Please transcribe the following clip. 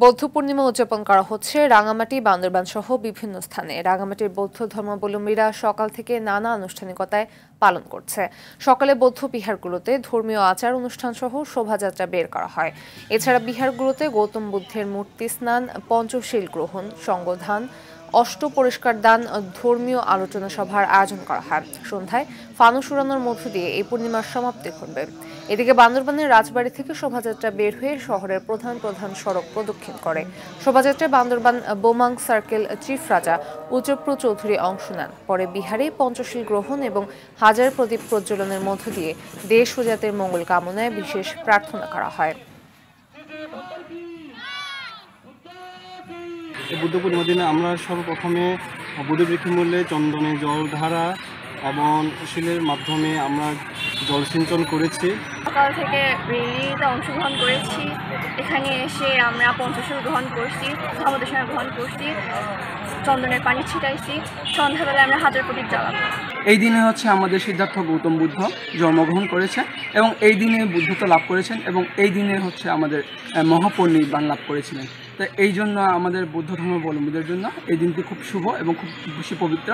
বৌদ্ধ পূর্ণিমা উদযাপন করা হচ্ছে রাঙামাটি, বান্দরবান সহ বিভিন্ন স্থানে। রাঙামাটির বৌদ্ধ ধর্মাবলম্বীরা সকাল থেকে নানা আনুষ্ঠানিকতায় পালন করছে। সকালে বৌদ্ধ বিহারগুলোতে ধর্মীয় আচার অনুষ্ঠান সহ শোভাযাত্রা বের করা হয়। এছাড়া বিহারগুলোতে গৌতম বুদ্ধের মূর্তি স্নান, পঞ্চশীল গ্রহণ, সঙ্গদান, অষ্ট পরিষ্কার দান, ধর্মীয় আলোচনা সভার আয়োজন করা হয়। সন্ধ্যায় ফানুস উড়ানোর মধ্য দিয়ে এই পূর্ণিমার সমাপ্তি ঘটবে। এদিকে বান্দরবানের রাজবাড়ী থেকে শোভাযাত্রা বের হয়ে শহরের প্রধান প্রধান সড়ক প্রদক্ষিণ করে। শোভাযাত্রায় বান্দরবান বোমাং সার্কেল চিফ রাজা উচ্চপ্র চৌধুরী অংশ নেন। পরে বিহারে পঞ্চশীল গ্রহণ এবং হাজার প্রদীপ প্রজ্বলনের মধ্য দিয়ে দেশ ও জাতির মঙ্গল কামনায় বিশেষ প্রার্থনা করা হয়। এই বুদ্ধ পূর্ণিমার দিনে আমরা সর্বপ্রথমে বুদ্ধবৃক্ষের মূল্যে চন্দনে জলধারা এবং শিলের মাধ্যমে আমরা জল সিঞ্চন করেছি। সকাল থেকে র্যালিতে অংশগ্রহণ করেছি। এখানে এসে আমরা পঞ্চশীল গ্রহণ করছি, ধর্মদেশনা গ্রহণ করছি, চন্দনের পানি ছিটাইছি। সন্ধ্যাবেলায় আমরা হাজার প্রদীপ জ্বালাবো। এই দিনে আমাদের সিদ্ধার্থ গৌতম বুদ্ধ জন্মগ্রহণ করেছে এবং এই দিনে বুদ্ধত্ব লাভ করেছেন এবং এই দিনে আমাদের মহাপরিনির্বাণ লাভ করেছিলেন। তো এই জন্য আমাদের বৌদ্ধ ধর্মাবলম্বীদের জন্য এই দিনটি খুব শুভ এবং খুব বেশি পবিত্র।